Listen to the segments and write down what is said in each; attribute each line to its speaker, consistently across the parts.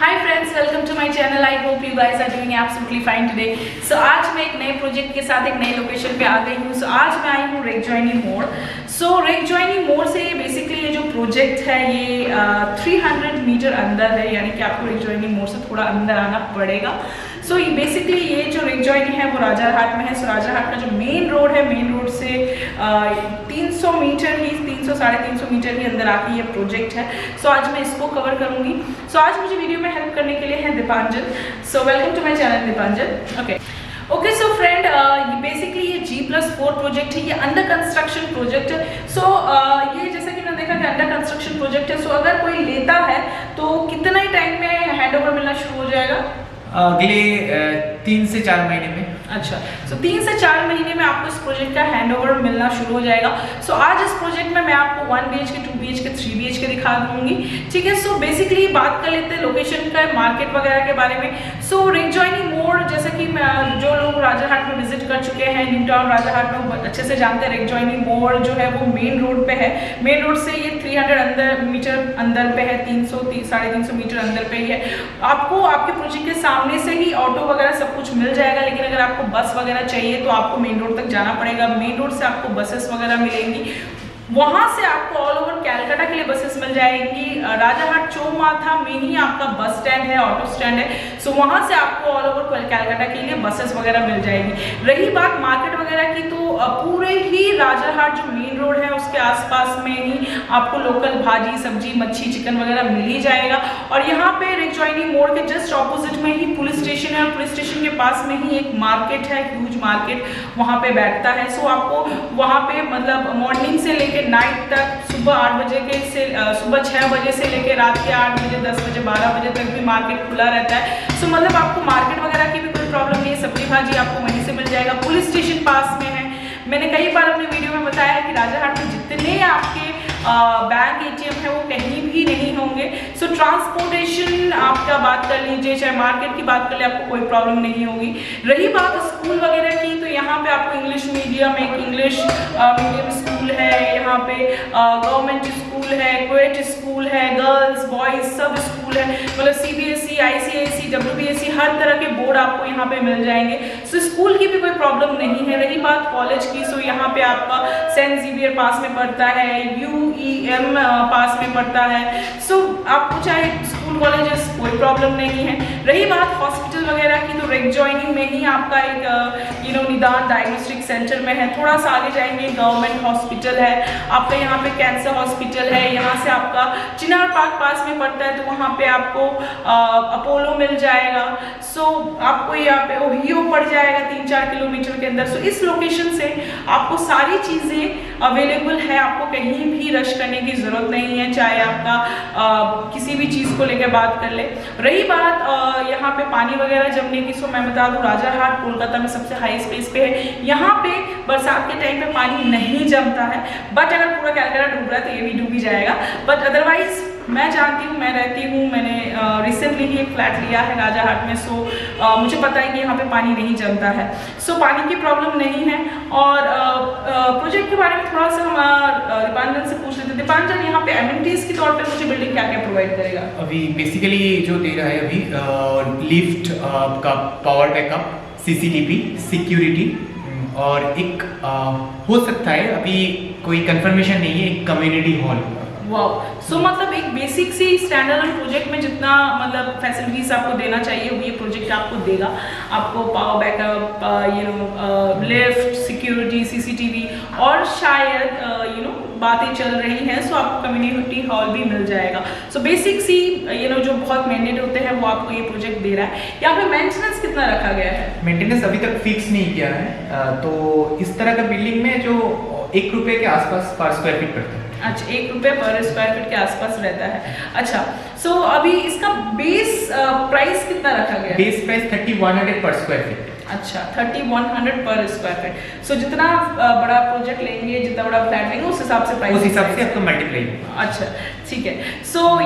Speaker 1: Hi friends, welcome to my channel. I hope you guys are doing absolutely fine today. So आज मैं एक नए project के साथ एक नए लोकेशन पे आ गई हूँ। आज मैं आई हूँ रेगजॉइनी मोड़। रेगजॉइनी मोड़ से बेसिकली ये जो प्रोजेक्ट है ये 300 मीटर अंदर है, यानी कि आपको रेगजॉइनी मोड़ से थोड़ा अंदर आना पड़ेगा। ये बेसिकली ये जो रेगजॉइनी है वो राजारहाट में है। राजारहाट का जो मेन रोड है, मेन रोड से 300 मीटर ही 300-350 मीटर ही अंदर आके ये प्रोजेक्ट है। आज मैं इसको कवर करूंगी। आज मुझे वीडियो में हेल्प करने के लिए है Deepanjal. Welcome to my channel Deepanjal. Okay so friend, basically ये G+4 प्रोजेक्ट है, ये अंडर कंस्ट्रक्शन प्रोजेक्ट है। ये जैसा कि मैंने देखा कि अंडर कंस्ट्रक्शन प्रोजेक्ट है। अगर कोई लेता है तो कितना ही टाइम में हैंडओवर मिलना शुरू हो जाएगा?
Speaker 2: अगले 3 से 4 महीने में।
Speaker 1: अच्छा, 3 से 4 महीने में आपको इस प्रोजेक्ट का हैंडओवर मिलना शुरू हो जाएगा। आज इस प्रोजेक्ट में मैं आपको 1 BHK, 2 BHK, 3 BHK दिखा दूंगी। ठीक है, बेसिकली बात कर लेते हैं लोकेशन का, मार्केट वगैरह के बारे में। रेगजॉइनी मोड़, जैसा कि जो लोग राजारहाट में विजिट कर चुके हैं, न्यू टाउन राजारहाट में, वो अच्छे से जानते हैं रेगजॉइनी मोड़ जो है वो मेन रोड पे है। मेन रोड से ये 300 मीटर अंदर पे है, 300-350 मीटर अंदर पे ही है। आपको आपके प्रोजेक्ट के सामने से ही ऑटो वगैरह सब कुछ मिल जाएगा, लेकिन अगर आपको बस वगैरह चाहिए तो आपको मेन रोड तक जाना पड़ेगा। मेन रोड से आपको बसेस वगैरह मिलेंगी, वहां से आपको ऑल ओवर कैलकाटा के लिए बसेस मिल जाएंगी। राजारहाट चौमाथा में ही आपका बस स्टैंड है, ऑटो स्टैंड है। वहां से आपको ऑल ओवर कैलकाटा के लिए बसेस वगैरह मिल जाएगी। रही बात मार्केट वगैरह की, तो पूरे ही राजारहाट जो मेन रोड है उसके आसपास में ही आपको लोकल भाजी सब्जी मच्छी चिकन वगैरह मिल ही जाएगा। और यहाँ पे रेगजॉइनी मोड़ के जस्ट ऑपोजिट में ही पुलिस स्टेशन है, और पुलिस स्टेशन के पास में ही एक मार्केट है, ह्यूज मार्केट वहाँ पे बैठता है। आपको वहाँ पे मतलब मॉर्निंग से लेके नाइट तक, सुबह 8 बजे से सुबह 6 बजे से लेके रात के 8 बजे 10 बजे 12 बजे तक भी मार्केट खुला रहता है। मतलब आपको मार्केट वगैरह की भी कोई प्रॉब्लम नहीं है, सब्जी भाजी आपको वहीं से मिल जाएगा। पुलिस स्टेशन पास में है। मैंने कई बार अपने वीडियो में बताया है कि राजारहाट में जितने आपके बैंक ATM है वो कहीं भी नहीं होंगे। ट्रांसपोर्टेशन आपका बात कर लीजिए, चाहे मार्केट की बात कर ले, आपको कोई प्रॉब्लम नहीं होगी। रही बात स्कूल वगैरह की, तो यहाँ पे आपको इंग्लिश मीडियम, एक इंग्लिश मीडियम स्कूल है, यहाँ पे गवर्नमेंट स्कूल है, क्वेट स्कूल है, गर्ल्स बॉयज सब स्कूल है। मतलब CBSE, ICIC, WBSE हर तरह के बोर्ड आपको यहाँ पे मिल जाएंगे। स्कूल की भी कोई प्रॉब्लम नहीं है। रही बात कॉलेज की, यहाँ पे आपका सेंट जेवियर पास में पड़ता है, UEM पास में पड़ता है। आपको चाहे स्कूल कॉलेजेस कोई प्रॉब्लम नहीं है। रही बात हॉस्पिटल वगैरह की, तो रेगजॉइनी में ही आपका एक निदान डायग्नोस्टिक सेंटर में है। थोड़ा सा आगे जाएंगे गवर्नमेंट हॉस्पिटल है, आपका यहाँ पे कैंसर हॉस्पिटल है। यहाँ से आपका चिनार पार्क पास में पड़ता है, तो वहाँ पे आपको अपोलो मिल जाएगा। आपको यहाँ पे ओहियो पड़ जाएगा 3-4 किलोमीटर के अंदर। इस लोकेशन से आपको सारी चीज़ें अवेलेबल है, आपको कहीं भी रश करने की ज़रूरत नहीं है, चाहे आपका किसी भी चीज़ को लेकर बात कर ले। रही बात यहाँ पे पानी वगैरह जमने की, मैं बता दूँ राजारहाट कोलकाता में सबसे हाई स्पेस पे है। यहाँ पे बरसात के टाइम पे पानी नहीं जमता है, बट अगर पूरा कैलकाटा डूब रहा है तो ये भी डूब ही जाएगा। बट अदरवाइज मैं जानती हूँ, मैं रहती हूँ, मैंने रिसेंटली ही एक फ्लैट लिया है राजारहाट में। मुझे पता है कि यहाँ पे पानी नहीं जमता है। पानी की प्रॉब्लम नहीं है। और प्रोजेक्ट के बारे में थोड़ा सा हम दीपांजल से पूछ लेते हैं। दीपांजल, यहाँ पे एमिनिटीज के तौर पे मुझे बिल्डिंग क्या क्या प्रोवाइड करेगा?
Speaker 2: अभी बेसिकली जो दे रहा है अभी लिफ्ट का पावर बैकअप, CCTV सिक्योरिटी, और एक हो सकता है अभी कोई कंफर्मेशन नहीं है, एक कम्युनिटी हॉल।
Speaker 1: वाओ, मतलब एक बेसिक सी स्टैंडर्ड प्रोजेक्ट में जितना मतलब फैसिलिटीज आपको देना चाहिए वो ये प्रोजेक्ट आपको देगा। आपको power backup, lift, security, CCTV, और शायद बातें चल रही हैं, आपको कम्युनिटी हॉल भी मिल जाएगा। बेसिक सी जो बहुत मैंडेट होते हैं वो आपको ये प्रोजेक्ट दे रहा है। यहाँ पे मेंटेनेंस कितना रखा गया है?
Speaker 2: मेंटेनेंस अभी तक फिक्स नहीं किया है। तो इस तरह का बिल्डिंग में जो 1 रुपये के आसपास पर स्क्वायर फीट पड़ता है।
Speaker 1: अच्छा, 1 रुपये पर स्क्वायर फीट के आसपास रहता है। अच्छा, अभी इसका बेस प्राइस कितना रखा गया?
Speaker 2: बेस प्राइस 3100 पर स्क्वायर फीट।
Speaker 1: अच्छा, 3100 पर स्क्वायर फीट। जितना बड़ा प्रोजेक्ट लेंगे, जितना बड़ा फ्लैट लेंगे, उस हिसाब से प्राइस,
Speaker 2: उस हिसाब से आपको मल्टीप्लाई।
Speaker 1: अच्छा, ठीक है।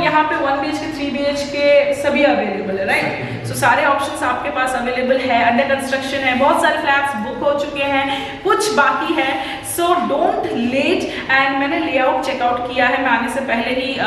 Speaker 1: यहाँ पे 1 BHK, 3 BHK सभी अवेलेबल है, राइट? सारे ऑप्शंस आपके पास अवेलेबल है। अंडर कंस्ट्रक्शन है, बहुत सारे फ्लैट्स बुक हो चुके हैं, कुछ बाकी है। So don't let. एंड मैंने लेआउट चेकआउट किया है। मैं आने से पहले ही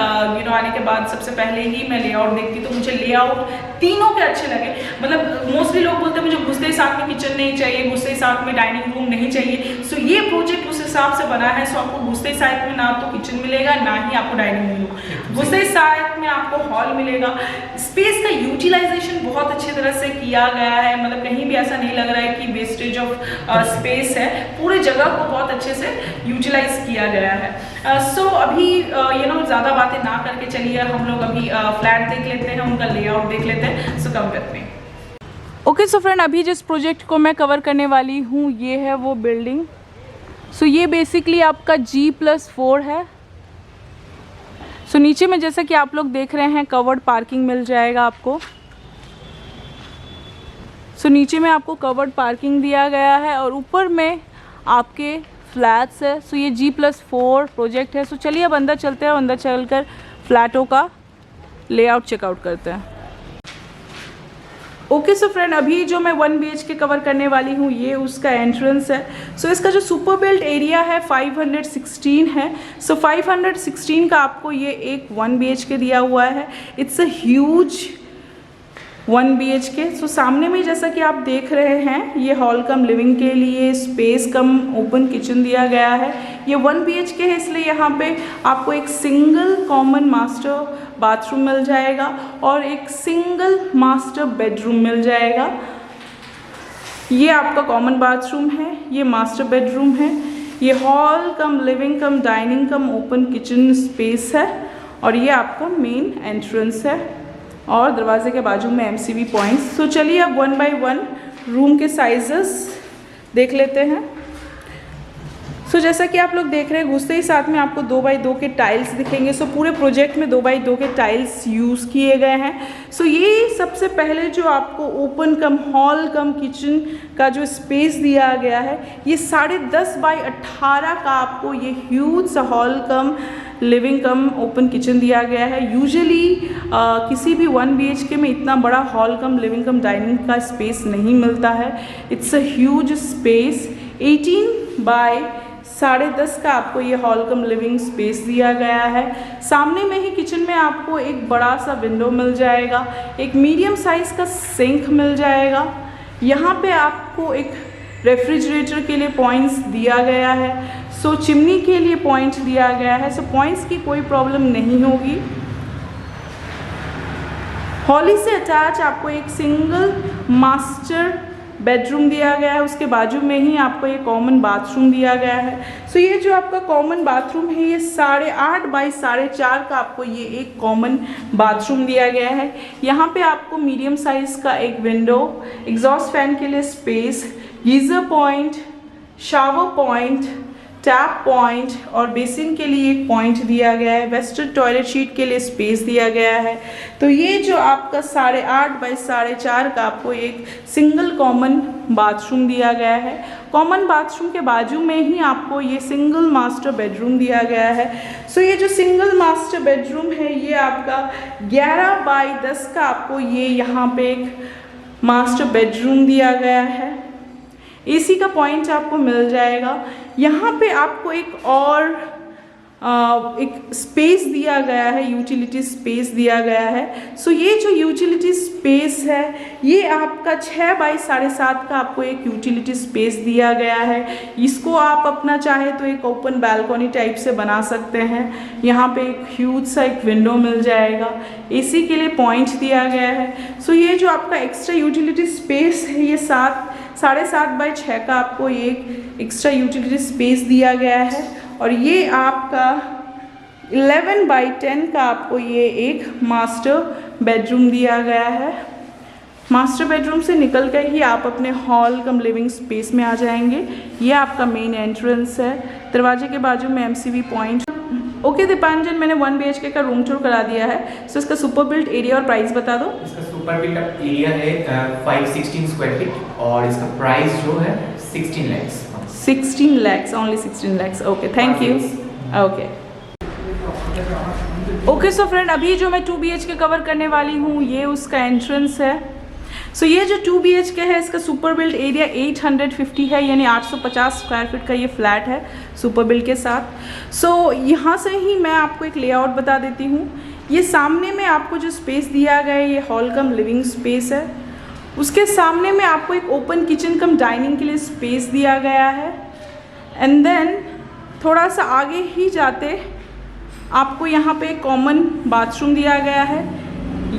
Speaker 1: आने के बाद सबसे पहले ही मैं लेआउट देखती, तो मुझे लेआउट तीनों के अच्छे लगे। मतलब मोस्टली लोग बोलते हैं मुझे घुसते ही साथ में किचन नहीं चाहिए, घुसते ही साथ में डाइनिंग रूम नहीं चाहिए। सो ये प्रोजेक्ट उस हिसाब से बना है। सो आपको घुसते ही साथ में ना तो किचन मिलेगा, ना ही आपको डाइनिंग रूम, घुसते ही साथ में आपको हॉल मिलेगा। स्पेस का यूटिलाइजेशन बहुत अच्छी तरह से किया गया है। मतलब कहीं भी ऐसा नहीं लग रहा है कि वेस्टेज ऑफ स्पेस है। पूरे जगह को बहुत अच्छे से यूटिलाइज किया गया है। सो अभी ज़्यादा बातें ना करके चलिए हम लोग अभी फ्लैट देख लेते हैं, उनका लेआउट देख लेते हैं। So come with me. Okay so friend, अभी जिस प्रोजेक्ट को मैं कवर करने वाली हूँ ये है वो बिल्डिंग। सो ये बेसिकली आपका G+4 है। सो नीचे में जैसा कि आप लोग देख रहे हैं कवर्ड पार्किंग मिल जाएगा आपको। सो नीचे में आपको कवर्ड पार्किंग दिया गया है और ऊपर में आपके फ्लैट्स है। सो ये G+4 प्रोजेक्ट है। सो चलिए अब अंदर चलते हैं, अंदर चलकर फ्लैटों का लेआउट चेकआउट करते हैं। ओके सो फ्रेंड, अभी जो मैं 1 BHK कवर करने वाली हूँ ये उसका एंट्रेंस है। सो इसका जो सुपर बिल्ट एरिया है 516 है। सो 516 का आपको ये एक 1 BHK दिया हुआ है। It's a huge 1 BHK। सो सामने में जैसा कि आप देख रहे हैं ये हॉल कम लिविंग के लिए स्पेस कम ओपन किचन दिया गया है। ये 1 BHK है, इसलिए यहाँ पे आपको एक सिंगल कॉमन मास्टर बाथरूम मिल जाएगा और एक सिंगल मास्टर बेडरूम मिल जाएगा। ये आपका कॉमन बाथरूम है, ये मास्टर बेडरूम है, ये हॉल कम लिविंग कम डाइनिंग कम ओपन किचन स्पेस है और ये आपका मेन एंट्रेंस है और दरवाजे के बाजू में MCB पॉइंट्स। तो चलिए अब 1 by 1 रूम के साइजेस देख लेते हैं। सो जैसा कि आप लोग देख रहे हैं घुसते ही साथ में आपको 2 by 2 के टाइल्स दिखेंगे। सो पूरे प्रोजेक्ट में 2 by 2 के टाइल्स यूज़ किए गए हैं। सो ये सबसे पहले जो आपको ओपन कम हॉल कम किचन का जो स्पेस दिया गया है ये 10.5 by 18 का आपको ये ह्यूज सा हॉल कम लिविंग कम ओपन किचन दिया गया है। यूजुअली किसी भी 1 BHK में इतना बड़ा हॉल कम लिविंग कम डाइनिंग का स्पेस नहीं मिलता है। It's a huge space. 18 by 10.5 का आपको ये हॉल कम लिविंग स्पेस दिया गया है। सामने में ही किचन में आपको एक बड़ा सा विंडो मिल जाएगा, एक मीडियम साइज़ का सिंक मिल जाएगा। यहाँ पे आपको एक रेफ्रिजरेटर के लिए पॉइंट्स दिया गया है। सो चिमनी के लिए पॉइंट दिया गया है। सो पॉइंट्स की कोई प्रॉब्लम नहीं होगी। हॉली से अटैच आपको एक सिंगल मास्टर बेडरूम दिया गया है, उसके बाजू में ही आपको ये कॉमन बाथरूम दिया गया है। सो ये जो आपका कॉमन बाथरूम है ये 8.5 by 4.5 का आपको ये एक कॉमन बाथरूम दिया गया है। यहाँ पे आपको मीडियम साइज़ का एक विंडो, एग्जॉस्ट फैन के लिए space, geyser point, shower point, tap point और बेसिन के लिए एक पॉइंट दिया गया है। वेस्टर्न टॉयलेट शीट के लिए स्पेस दिया गया है। तो ये जो आपका 8.5 by 4.5 का आपको एक सिंगल कॉमन बाथरूम दिया गया है। कॉमन बाथरूम के बाजू में ही आपको ये सिंगल मास्टर बेडरूम दिया गया है। सो ये जो सिंगल मास्टर बेडरूम है ये आपका 11 by 10 का आपको ये यहाँ पे एक मास्टर बेडरूम दिया गया है। AC का पॉइंट आपको मिल जाएगा। यहाँ पे आपको एक और एक स्पेस दिया गया है, यूटिलिटी स्पेस दिया गया है। सो ये जो यूटिलिटी स्पेस है ये आपका 6 by 7.5 का आपको एक यूटिलिटी स्पेस दिया गया है। इसको आप अपना चाहे तो एक ओपन बालकनी टाइप से बना सकते हैं। यहाँ पे एक ह्यूज सा एक विंडो मिल जाएगा। AC के लिए पॉइंट दिया गया है। सो ये जो आपका एक्स्ट्रा यूटिलिटी स्पेस है ये 7.5 by 6 का आपको एक एक्स्ट्रा यूटिलिटी स्पेस दिया गया है और ये आपका 11 by 10 का आपको ये एक मास्टर बेडरूम दिया गया है। मास्टर बेडरूम से निकल कर ही आप अपने हॉल कम लिविंग स्पेस में आ जाएंगे। ये आपका मेन एंट्रेंस है। दरवाजे के बाजू में MCB पॉइंट। ओके दीपांजन, मैंने 1 BHK का रूम टूर करा दिया है। सो इसका सुपर बिल्ट एरिया और प्राइस बता दो।
Speaker 2: इसका सुपर बिल्ट एरिया है 516 स्क्वायर फीट और इसका प्राइस जो है 16 lakhs।
Speaker 1: 16 lakhs, only 16 lakhs। Okay, thank you. Okay so friend, अभी जो मैं 2 BHK कवर करने वाली हूँ ये उसका एंट्रेंस है। सो ये जो 2 BHK है इसका सुपर बिल्ड एरिया 850 है, यानी 850 स्क्वायर फीट का ये फ्लैट है सुपर बिल्ड के साथ। सो यहाँ से ही मैं आपको एक लेआउट बता देती हूँ। ये सामने में आपको जो स्पेस दिया गया है ये हॉल कम लिविंग स्पेस है। उसके सामने में आपको एक ओपन किचन कम डाइनिंग के लिए स्पेस दिया गया है। एंड देन थोड़ा सा आगे ही जाते आपको यहाँ पे कॉमन बाथरूम दिया गया है।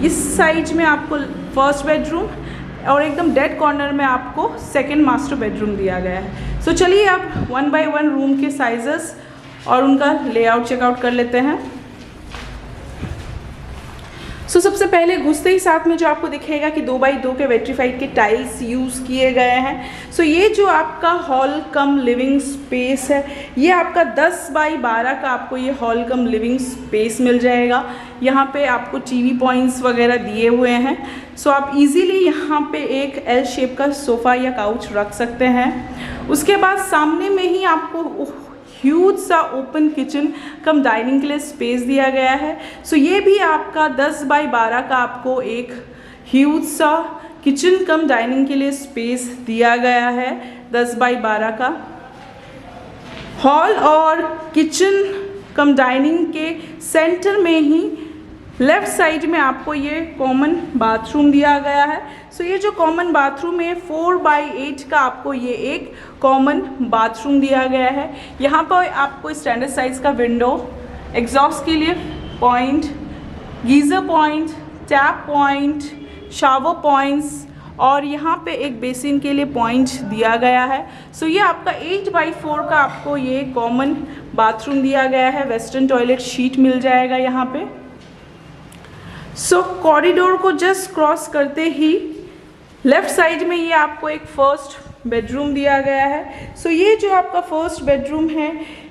Speaker 1: इस साइड में आपको फर्स्ट बेडरूम और एकदम डेड कॉर्नर में आपको सेकंड मास्टर बेडरूम दिया गया है। सो चलिए अब 1 बाय 1 रूम के साइजेस और उनका लेआउट चेकआउट कर लेते हैं। सो सबसे पहले घुसते ही साथ में जो आपको दिखेगा कि 2 बाई 2 के वेट्रीफाइड के टाइल्स यूज़ किए गए हैं। सो ये जो आपका हॉल कम लिविंग स्पेस है ये आपका 10 बाई 12 का आपको ये हॉल कम लिविंग स्पेस मिल जाएगा। यहाँ पे आपको टीवी पॉइंट्स वगैरह दिए हुए हैं। सो आप इजीली यहाँ पे एक एल शेप का सोफ़ा या काउच रख सकते हैं। उसके बाद सामने में ही आपको ह्यूज सा ओपन किचन कम डाइनिंग के लिए स्पेस दिया गया है। सो ये भी आपका 10 बाई 12 का आपको एक ह्यूज सा किचन कम डाइनिंग के लिए स्पेस दिया गया है। 10 बाई 12 का हॉल और किचन कम डाइनिंग के सेंटर में ही लेफ़्ट साइड में आपको ये कॉमन बाथरूम दिया गया है। सो ये जो कॉमन बाथरूम है 4 बाई 8 का आपको ये एक कॉमन बाथरूम दिया गया है। यहाँ पर आपको स्टैंडर्ड साइज़ का विंडो, एग्जॉस्ट के लिए point, geyser point, tap point, shower points और यहाँ पे एक बेसिन के लिए पॉइंट दिया गया है। सो ये आपका 8 बाई 4 का आपको ये कॉमन बाथरूम दिया गया है। वेस्टर्न टॉयलेट शीट मिल जाएगा यहाँ पे। सो कॉरिडोर को जस्ट क्रॉस करते ही लेफ़्ट साइड में ये आपको एक फर्स्ट बेडरूम दिया गया है। सो ये जो आपका फर्स्ट बेडरूम है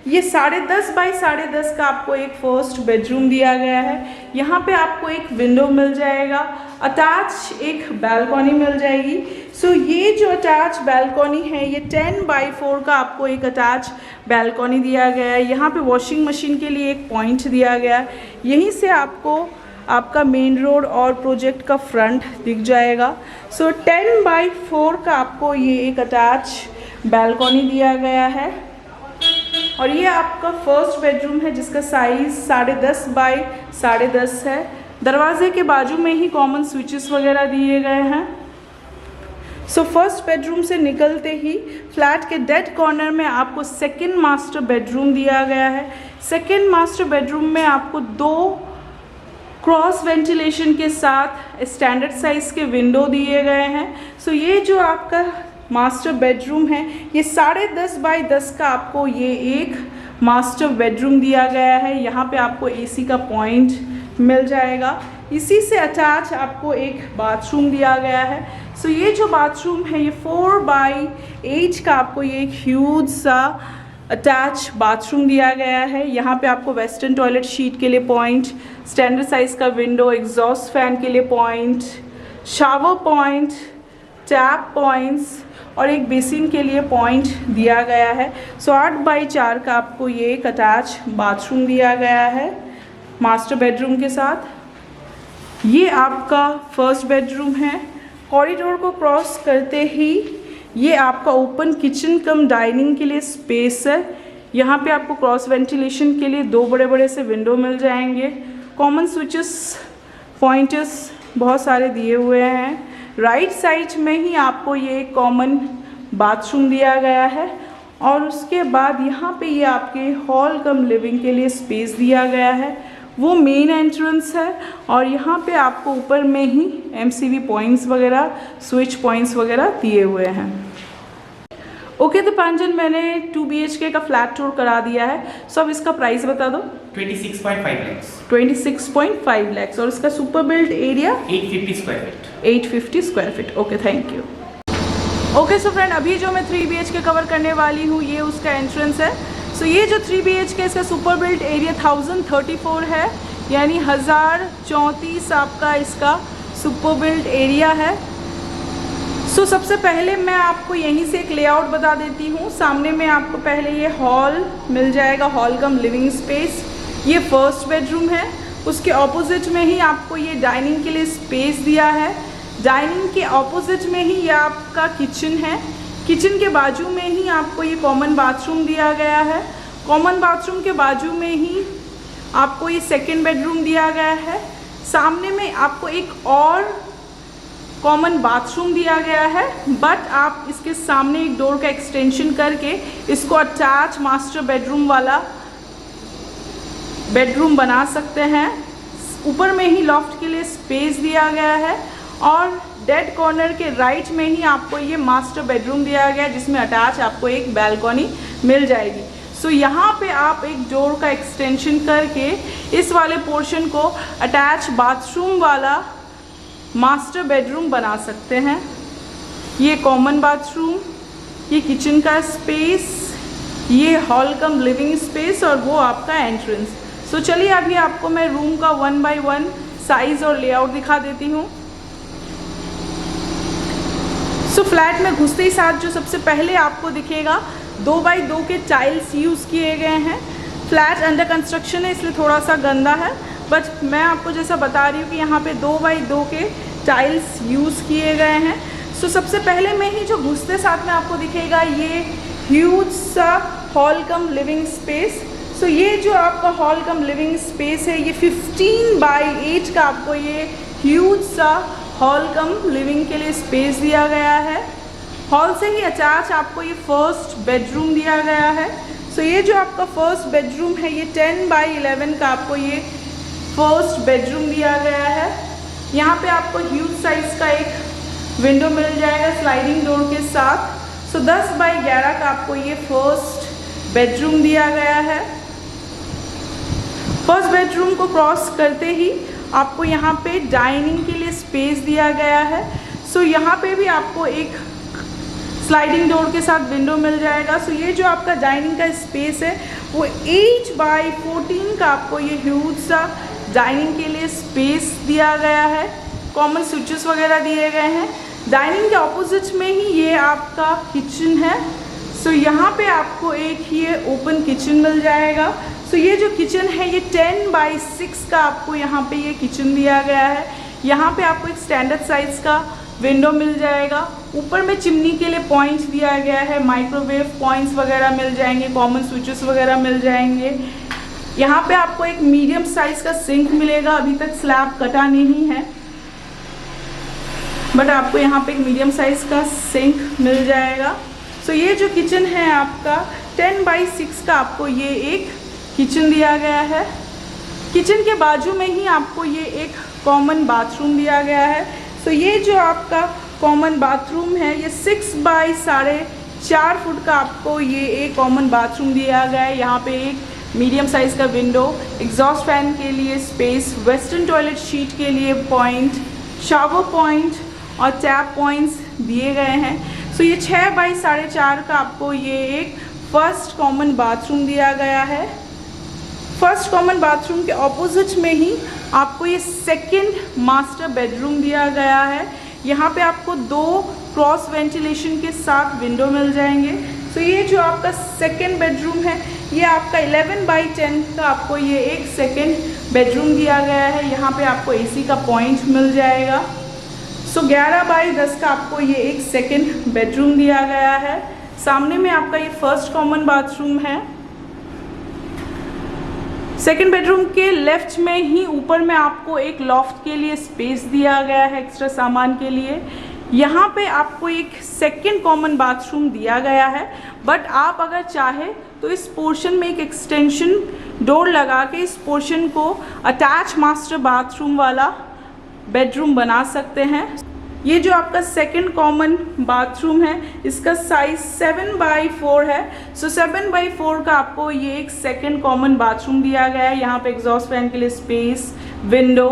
Speaker 1: ये 10.5 बाई 10.5 का आपको एक फर्स्ट बेडरूम दिया गया है। यहाँ पे आपको एक विंडो मिल जाएगा, अटैच एक बालकनी मिल जाएगी। सो ये जो अटैच बालकनी है ये 10 बाई 4 का आपको एक अटैच बालकनी दिया गया है। यहाँ पे वॉशिंग मशीन के लिए एक पॉइंट दिया गया है। यहीं से आपको आपका मेन रोड और प्रोजेक्ट का फ्रंट दिख जाएगा। सो 10 बाई 4 का आपको ये एक अटैच बालकनी दिया गया है और ये आपका फर्स्ट बेडरूम है जिसका साइज़ 10.5 बाई 10.5 है। दरवाजे के बाजू में ही कॉमन स्विचेस वगैरह दिए गए हैं। सो फर्स्ट बेडरूम से निकलते ही फ्लैट के डेड कॉर्नर में आपको सेकेंड मास्टर बेडरूम दिया गया है। सेकेंड मास्टर बेडरूम में आपको 2 क्रॉस वेंटिलेशन के साथ स्टैंडर्ड साइज़ के विंडो दिए गए हैं। सो ये जो आपका मास्टर बेडरूम है ये 10.5 बाई 10 का आपको ये एक मास्टर बेडरूम दिया गया है। यहाँ पे आपको एसी का पॉइंट मिल जाएगा। इसी से अटैच आपको एक बाथरूम दिया गया है। सो ये जो बाथरूम है ये 4 बाई 8 का आपको ये एक ह्यूज सा अटैच बाथरूम दिया गया है। यहाँ पे आपको वेस्टर्न टॉयलेट शीट के लिए पॉइंट, स्टैंडर्ड साइज़ का विंडो, एग्जॉस्ट फैन के लिए point, shower point, tap points और एक बेसिन के लिए पॉइंट दिया गया है। सो 8 बाई 4 का आपको ये एक अटैच बाथरूम दिया गया है मास्टर बेडरूम के साथ। ये आपका फर्स्ट बेडरूम है। कॉरिडोर को क्रॉस करते ही ये आपका ओपन किचन कम डाइनिंग के लिए स्पेस है। यहाँ पे आपको क्रॉस वेंटिलेशन के लिए 2 बड़े बड़े से विंडो मिल जाएंगे। कॉमन स्विचेस पॉइंटर्स बहुत सारे दिए हुए हैं। राइट साइड में ही आपको ये कॉमन बाथरूम दिया गया है और उसके बाद यहाँ पे ये आपके हॉल कम लिविंग के लिए स्पेस दिया गया है। वो मेन एंट्रेंस है और यहाँ पे आपको ऊपर में ही एमसीवी पॉइंट्स वगैरह, स्विच पॉइंट्स वगैरह दिए हुए हैं। ओके दीपांजन, मैंने 2 BHK का फ्लैट टूर करा दिया है। सो अब इसका प्राइस बता दो।
Speaker 2: 26.5 lakhs।
Speaker 1: 26.5 lakhs और इसका super build area
Speaker 2: 850 square feet.
Speaker 1: 850 square feet. Okay, thank you. Okay so friend, अभी जो मैं 3 BHK कवर करने वाली हूँ ये उसका एंट्रेंस है। सो ये जो 3 BHK इसका सुपर बिल्ड एरिया 1034 है, यानी 1034 आपका इसका सुपर बिल्ड एरिया है। सो सबसे पहले मैं आपको यहीं से एक लेआउट बता देती हूँ। सामने में आपको पहले ये हॉल मिल जाएगा, हॉल कम लिविंग स्पेस। ये फर्स्ट बेडरूम है। उसके ऑपोजिट में ही आपको ये डाइनिंग के लिए स्पेस दिया है। डाइनिंग के ऑपोजिट में ही ये आपका किचन है। किचन के बाजू में ही आपको ये कॉमन बाथरूम दिया गया है। कॉमन बाथरूम के बाजू में ही आपको ये सेकेंड बेडरूम दिया गया है। सामने में आपको एक और कॉमन बाथरूम दिया गया है, बट आप इसके सामने एक डोर का एक्सटेंशन करके इसको अटैच मास्टर बेडरूम वाला बेडरूम बना सकते हैं। ऊपर में ही लॉफ्ट के लिए स्पेस दिया गया है और डेड कॉर्नर के राइट में ही आपको ये मास्टर बेडरूम दिया गया है, जिसमें अटैच आपको एक बैल्कनी मिल जाएगी। सो यहाँ पे आप एक डोर का एक्सटेंशन करके इस वाले पोर्शन को अटैच बाथरूम वाला मास्टर बेडरूम बना सकते हैं। ये कॉमन बाथरूम, ये किचन का स्पेस, ये हॉल कम लिविंग स्पेस और वो आपका एंट्रेंस। सो चलिए अभी आपको मैं रूम का 1 बाय 1 साइज़ और लेआउट दिखा देती हूँ। सो फ्लैट में घुसते ही साथ जो सबसे पहले आपको दिखेगा 2 बाय 2 के टाइल्स यूज़ किए गए हैं। फ्लैट अंडर कंस्ट्रक्शन है इसलिए थोड़ा सा गंदा है, बट मैं आपको जैसा बता रही हूँ कि यहाँ पे 2 बाय 2 के टाइल्स यूज़ किए गए हैं। सो सबसे पहले में ही जो घुसते साथ में आपको दिखेगा ये ह्यूज सा हॉल कम लिविंग स्पेस। सो ये जो आपका हॉल कम लिविंग स्पेस है ये 15 बाय 8 का आपको ये ह्यूज सा हॉल कम लिविंग के लिए स्पेस दिया गया है। हॉल से ही अटैच आपको ये फर्स्ट बेडरूम दिया गया है। सो ये जो आपका फर्स्ट बेडरूम है ये 10 बाय 11 का आपको ये फर्स्ट बेडरूम दिया गया है। यहाँ पे आपको ह्यूज साइज का एक विंडो मिल जाएगा स्लाइडिंग डोर के साथ। सो 10 बाय 11 का आपको ये फर्स्ट बेडरूम दिया गया है। फर्स्ट बेडरूम को क्रॉस करते ही आपको यहाँ पे डाइनिंग के लिए स्पेस दिया गया है। सो यहाँ पे भी आपको एक स्लाइडिंग डोर के साथ विंडो मिल जाएगा। सो ये जो आपका डाइनिंग का स्पेस है वो 8 बाय 14 का आपको ये ह्यूज सा डाइनिंग के लिए स्पेस दिया गया है। कॉमन स्विचेस वगैरह दिए गए हैं। डाइनिंग के ऑपोजिट में ही ये आपका किचन है। सो यहाँ पे आपको एक ये ओपन किचन मिल जाएगा। सो ये जो किचन है ये 10 बाय 6 का आपको यहाँ पे ये किचन दिया गया है। यहाँ पे आपको एक स्टैंडर्ड साइज़ का विंडो मिल जाएगा। ऊपर में चिमनी के लिए पॉइंट्स दिया गया है, माइक्रोवेव पॉइंट्स वगैरह मिल जाएंगे, कॉमन स्विचेस वगैरह मिल जाएंगे। यहाँ पे आपको एक मीडियम साइज़ का सिंक मिलेगा। अभी तक स्लैब कटा नहीं है, बट आपको यहाँ पे एक मीडियम साइज़ का सिंक मिल जाएगा। सो ये जो किचन है आपका 10 बाय 6 का आपको ये एक किचन दिया गया है। किचन के बाजू में ही आपको ये एक कॉमन बाथरूम दिया गया है। सो ये जो आपका कॉमन बाथरूम है ये 6 बाय 4.5 फुट का आपको ये एक कॉमन बाथरूम दिया गया है। यहाँ पे एक मीडियम साइज़ का विंडो, एग्जॉस्ट फैन के लिए स्पेस, वेस्टर्न टॉयलेट शीट के लिए पॉइंट, शावर पॉइंट और टैप पॉइंट्स दिए गए हैं। सो ये 6 बाय 4.5 का आपको ये एक फर्स्ट कॉमन बाथरूम दिया गया है। फर्स्ट कॉमन बाथरूम के ऑपोजिट में ही आपको ये सेकंड मास्टर बेडरूम दिया गया है। यहाँ पे आपको 2 क्रॉस वेंटिलेशन के साथ विंडो मिल जाएंगे। सो ये जो आपका सेकंड बेडरूम है ये आपका 11 बाय 10 का आपको ये एक सेकंड बेडरूम दिया गया है। यहाँ पे आपको एसी का पॉइंट मिल जाएगा। सो 11 बाय 10 का आपको ये एक सेकंड बेडरूम दिया गया है। सामने में आपका ये फर्स्ट कॉमन बाथरूम है। सेकेंड बेडरूम के लेफ्ट में ही ऊपर में आपको एक लॉफ्ट के लिए स्पेस दिया गया है एक्स्ट्रा सामान के लिए। यहाँ पे आपको एक सेकेंड कॉमन बाथरूम दिया गया है, बट आप अगर चाहे तो इस पोर्शन में एक एक्सटेंशन डोर लगा के इस पोर्शन को अटैच मास्टर बाथरूम वाला बेडरूम बना सकते हैं। ये जो आपका सेकंड कॉमन बाथरूम है इसका साइज 7 बाय 4 है। सो 7 बाय 4 का आपको ये एक सेकंड कॉमन बाथरूम दिया गया है। यहाँ पे एग्जॉस्ट फैन के लिए space, window,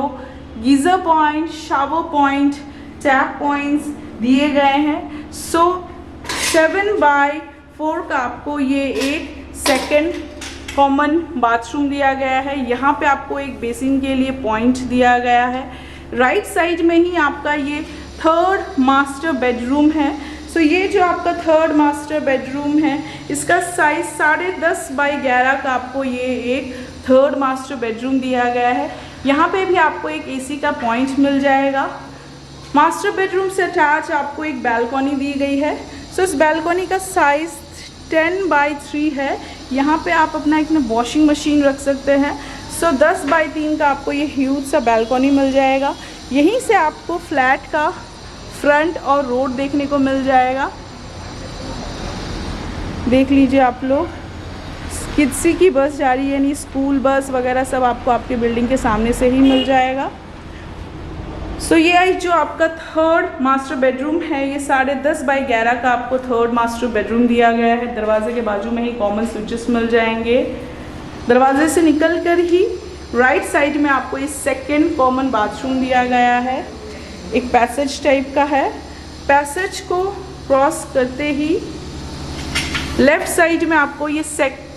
Speaker 1: geyser point, shower point, tap points दिए गए हैं। सो 7 बाय 4 का आपको ये एक सेकंड कॉमन बाथरूम दिया गया है। यहाँ पे आपको एक बेसिन के लिए पॉइंट दिया गया है। राइट साइड में ही आपका ये थर्ड मास्टर बेडरूम है। सो ये जो आपका थर्ड मास्टर बेडरूम है इसका साइज 10.5 बाय 11 का आपको ये एक थर्ड मास्टर बेडरूम दिया गया है। यहाँ पे भी आपको एक एसी का पॉइंट मिल जाएगा। मास्टर बेडरूम से अटैच आपको एक बैल्कनी दी गई है। सो इस बैल्कनी का साइज़ 10x3 है। यहाँ पे आप अपना एक वॉशिंग मशीन रख सकते हैं। सो 10x3 का आपको ये ह्यूज सा बैल्कनी मिल जाएगा। यहीं से आपको फ्लैट का फ्रंट और रोड देखने को मिल जाएगा। देख लीजिए आप लोग, किसी की बस जा रही है, यानी स्कूल बस वगैरह सब आपको आपके बिल्डिंग के सामने से ही मिल जाएगा। सो ये जो आपका थर्ड मास्टर बेडरूम है, ये 10.5x11 का आपको थर्ड मास्टर बेडरूम दिया गया है। दरवाजे के बाजू में ही कॉमन स्विचेस मिल जाएंगे। दरवाजे से निकल कर ही राइट साइड में आपको ये सेकंड कॉमन बाथरूम दिया गया है। एक पैसेज टाइप का है। पैसेज को क्रॉस करते ही लेफ़्ट साइड में आपको ये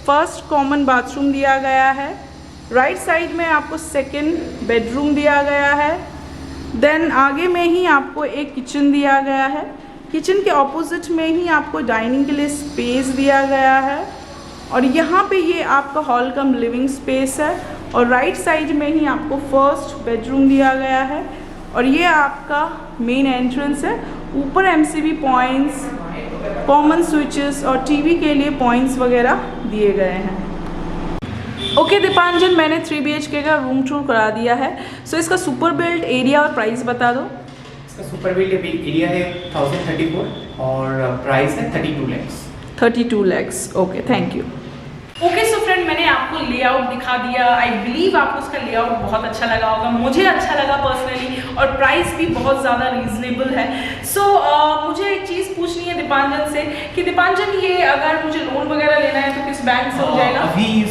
Speaker 1: फर्स्ट कॉमन बाथरूम दिया गया है। राइट साइड में आपको सेकंड बेडरूम दिया गया है। देन आगे में ही आपको एक किचन दिया गया है। किचन के ऑपोजिट में ही आपको डाइनिंग के लिए स्पेस दिया गया है। और यहाँ पे ये आपका हॉल कम लिविंग स्पेस है। और राइट साइड में ही आपको फर्स्ट बेडरूम दिया गया है। और ये आपका मेन एंट्रेंस है। ऊपर एमसीबी पॉइंट्स, कॉमन स्विचेस और टीवी के लिए पॉइंट्स वगैरह दिए गए हैं। ओके दीपांजन, मैंने 3 BHK का रूम टूर करा दिया है। सो इसका सुपर बिल्ट एरिया और प्राइस बता दो।
Speaker 2: इसका सुपर बिल्ट एरिया है 1034 और प्राइस है 32 lakhs।
Speaker 1: 32 lakhs। Okay, thank you. Okay so friend, मैंने आपको लेआउट दिखा दिया। आई बिलीव आपको उसका लेआउट बहुत अच्छा लगा होगा। मुझे अच्छा लगा पर्सनली, और प्राइस भी बहुत ज़्यादा रीजनेबल है। सो मुझे एक चीज़ पूछनी है दीपांजन से कि दीपांजन, ये अगर मुझे लोन वगैरह लेना है तो किस बैंक से हो जाएगा?
Speaker 2: अभी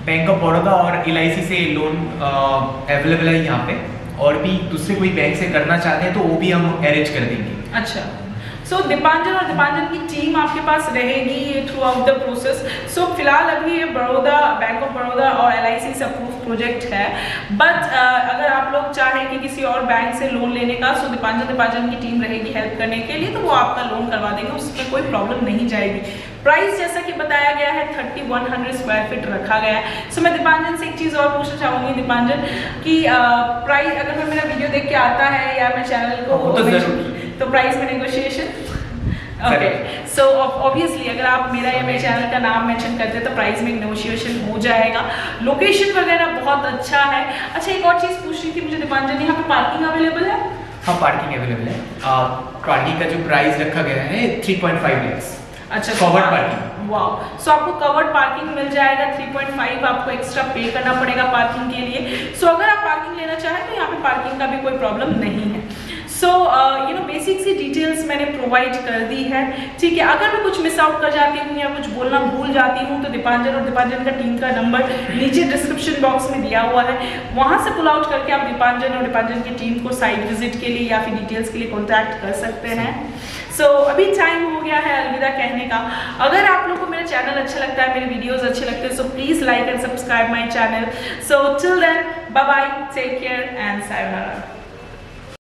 Speaker 2: बैंक ऑफ बड़ौदा और LIC से लोन अवेलेबल है यहाँ पे, और भी दूसरे कोई बैंक से करना चाहते हैं तो वो भी हम अरेंज कर देंगे।
Speaker 1: अच्छा, सो दीपांजन और दीपांजन की टीम आपके पास रहेगी थ्रू आउट द प्रोसेस। सो फिलहाल अभी ये बड़ौदा, बैंक ऑफ बड़ौदा और LIC से अप्रूव प्रोजेक्ट है। बट अगर आप लोग चाहें कि किसी और बैंक से लोन लेने का, सो दीपांजन की टीम रहेगी हेल्प करने के लिए, तो वो आपका लोन करवा देंगे, उसमें कोई प्रॉब्लम नहीं जाएगी। प्राइस जैसा कि बताया गया है 3100 स्क्वायर फीट रखा गया है। सो मैं दीपांजन से एक चीज़ और पूछना चाहूँगी दीपांजन कि प्राइस, अगर मैं मेरा वीडियो देख के आता है या मैं चैनल को तो प्राइस में नेगोशिएशन। ओके, सो ऑब्वियसली अगर आप मेरा या मेरे चैनल का नाम मेंशन करते हैं तो प्राइस में नेगोशिएशन हो जाएगा। लोकेशन वगैरह बहुत अच्छा है। अच्छा, एक और चीज़ पूछ रही थी मुझे दीपांजन, यहाँ पे पार्किंग अवेलेबल है?
Speaker 2: हाँ, पार्किंग अवेलेबल है। पार्किंग का जो प्राइस रखा गया है 3.5 lakhs।
Speaker 1: अच्छा,
Speaker 2: कवर्ड पार्किंग।
Speaker 1: वाह, सो आपको कवर्ड पार्किंग मिल जाएगा। 3.5 आपको एक्स्ट्रा पे करना पड़ेगा पार्किंग के लिए। सो अगर आप पार्किंग लेना चाहें तो यहाँ पे पार्किंग का भी कोई प्रॉब्लम नहीं है। सो बेसिक सी डिटेल्स मैंने प्रोवाइड कर दी है, ठीक है। अगर मैं कुछ मिस आउट कर जाती हूँ या कुछ बोलना भूल जाती हूँ तो दीपांजन और दीपांजन का टीम का नंबर नीचे डिस्क्रिप्शन बॉक्स में दिया हुआ है, वहाँ से पुल आउट करके आप दीपांजन और दीपांजन की टीम को साइट विजिट के लिए या फिर डिटेल्स के लिए कॉन्टैक्ट कर सकते हैं। सो अभी टाइम हो गया है अलविदा कहने का। अगर आप लोग को मेरा चैनल अच्छा लगता है, मेरे वीडियोस अच्छे लगते हैं, so please like and subscribe my channel. So till then, bye bye, take care and sayonara.